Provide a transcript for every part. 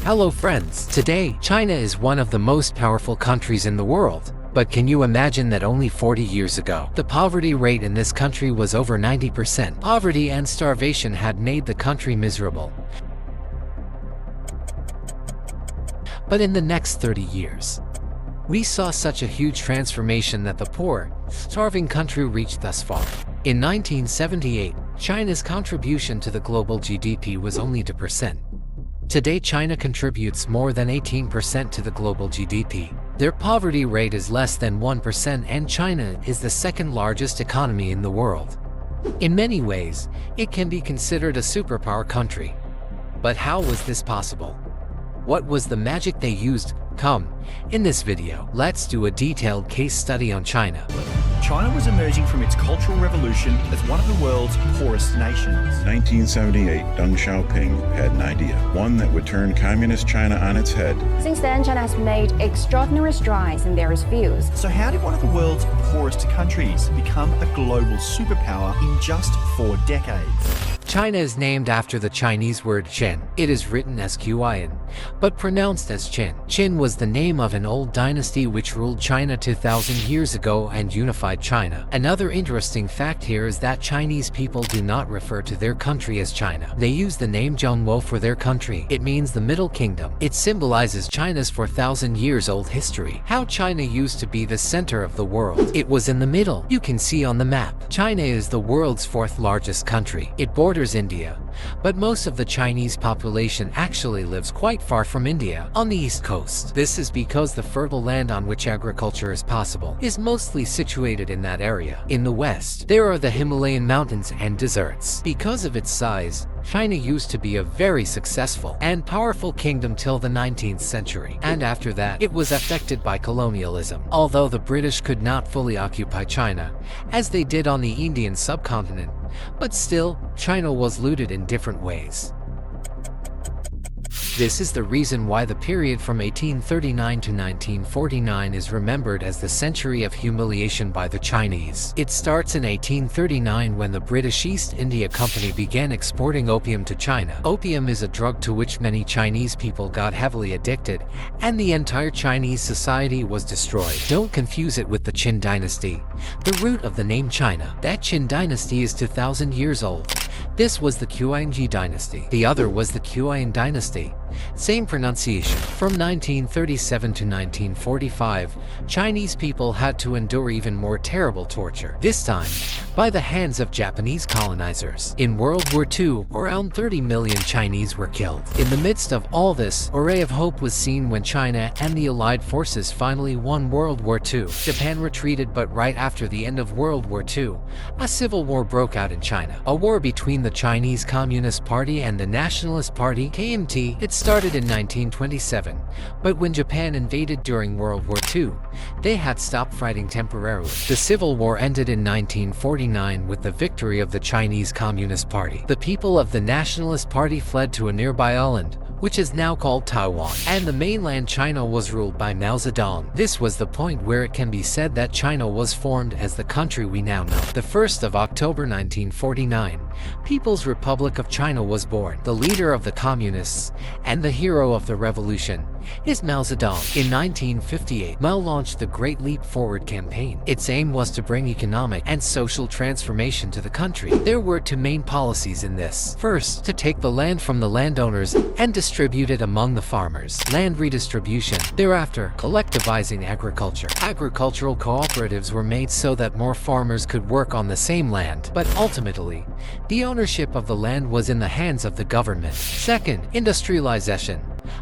Hello friends, today, China is one of the most powerful countries in the world. But can you imagine that only 40 years ago, the poverty rate in this country was over 90%. Poverty and starvation had made the country miserable. But in the next 30 years, we saw such a huge transformation that the poor, starving country reached thus far. In 1978, China's contribution to the global GDP was only 2%. Today, China contributes more than 18% to the global GDP. Their poverty rate is less than 1%, and China is the second largest economy in the world. In many ways, it can be considered a superpower country. But how was this possible? What was the magic they used? Come, in this video, let's do a detailed case study on China. China was emerging from its Cultural Revolution as one of the world's poorest nations. 1978, Deng Xiaoping had an idea, one that would turn communist China on its head. Since then, China has made extraordinary strides in various fields. So how did one of the world's poorest countries become a global superpower in just 4 decades? China is named after the Chinese word Qin. It is written as Qian, but pronounced as Qin. Qin was the name of an old dynasty which ruled China 2,000 years ago and unified China. Another interesting fact here is that Chinese people do not refer to their country as China. They use the name Zhongguo for their country. It means the Middle Kingdom. It symbolizes China's 4,000 years old history. How China used to be the center of the world. It was in the middle. You can see on the map. China is the world's 4th largest country. It borders India, but most of the Chinese population actually lives quite far from India, on the east coast. This is because the fertile land on which agriculture is possible is mostly situated in that area. In the west, there are the Himalayan mountains and deserts. Because of its size, China used to be a very successful and powerful kingdom till the 19th century, and after that, it was affected by colonialism. Although the British could not fully occupy China, as they did on the Indian subcontinent, but still, China was looted in different ways. This is the reason why the period from 1839 to 1949 is remembered as the century of humiliation by the Chinese. It starts in 1839 when the British East India Company began exporting opium to China. Opium is a drug to which many Chinese people got heavily addicted, and the entire Chinese society was destroyed. Don't confuse it with the Qin dynasty, the root of the name China. That Qin dynasty is 2,000 years old. This was the Qianji dynasty. The other was the Qian dynasty. Same pronunciation. From 1937 to 1945, Chinese people had to endure even more terrible torture, this time by the hands of Japanese colonizers. In World War II, around 30 million Chinese were killed. In the midst of all this, a ray of hope was seen when China and the Allied forces finally won World War II. Japan retreated, but right after the end of World War II, a civil war broke out in China. A war between the Chinese Communist Party and the Nationalist Party, KMT. It started in 1927, but when Japan invaded during World War II, they had stopped fighting temporarily. The Civil War ended in 1949 with the victory of the Chinese Communist Party. The people of the Nationalist Party fled to a nearby island, which is now called Taiwan, and the mainland China was ruled by Mao Zedong. This was the point where it can be said that China was formed as the country we now know. The 1st of October 1949, People's Republic of China was born. The leader of the communists and the hero of the revolution is Mao Zedong. In 1958, Mao launched the Great Leap Forward campaign. Its aim was to bring economic and social transformation to the country. There were 2 main policies in this. First, to take the land from the landowners and distribute it among the farmers. Land redistribution. Thereafter, collectivizing agriculture. Agricultural cooperatives were made so that more farmers could work on the same land, but ultimately, the ownership of the land was in the hands of the government. Second, industrialization.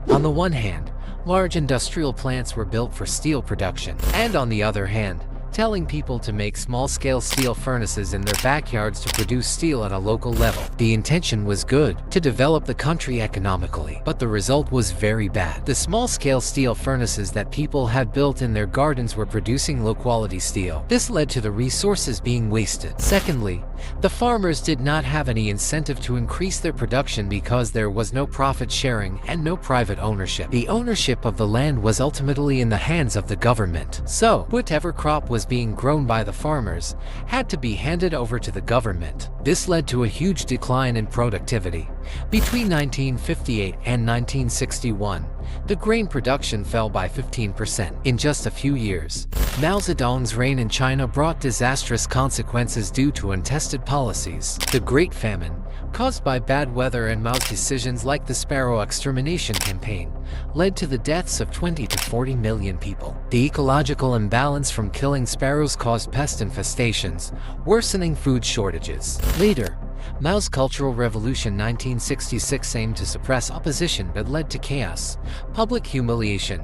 On the one hand, large industrial plants were built for steel production, and on the other hand, telling people to make small-scale steel furnaces in their backyards to produce steel at a local level. The intention was good, to develop the country economically, but the result was very bad. The small-scale steel furnaces that people had built in their gardens were producing low-quality steel. This led to the resources being wasted. Secondly, the farmers did not have any incentive to increase their production because there was no profit sharing and no private ownership. The ownership of the land was ultimately in the hands of the government. So, whatever crop was being grown by the farmers had to be handed over to the government. This led to a huge decline in productivity, Between 1958 and 1961, the grain production fell by 15% in just a few years. Mao Zedong's reign in China brought disastrous consequences due to untested policies. The Great Famine, caused by bad weather and Mao's decisions like the sparrow extermination campaign, led to the deaths of 20 to 40 million people. The ecological imbalance from killing sparrows caused pest infestations, worsening food shortages. Later, Mao's Cultural Revolution 1966 aimed to suppress opposition but led to chaos, public humiliation,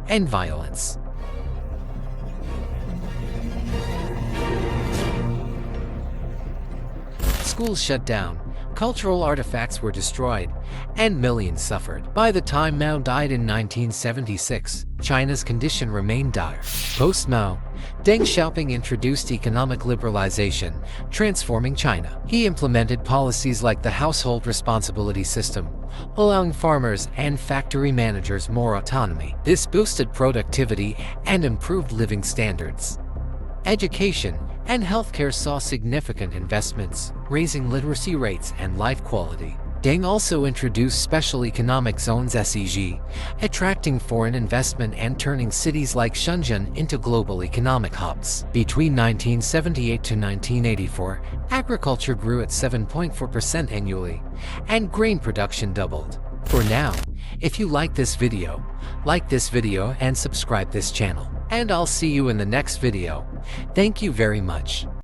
and violence. Schools shut down, cultural artifacts were destroyed, and millions suffered. By the time Mao died in 1976, China's condition remained dire. Post-Mao, Deng Xiaoping introduced economic liberalization, transforming China. He implemented policies like the household responsibility system, allowing farmers and factory managers more autonomy. This boosted productivity and improved living standards. Education and healthcare saw significant investments, raising literacy rates and life quality. Deng also introduced special economic zones (SEZ), attracting foreign investment and turning cities like Shenzhen into global economic hubs. Between 1978 to 1984, agriculture grew at 7.4% annually, and grain production doubled. For now, if you like this video and subscribe this channel. And I'll see you in the next video. Thank you very much.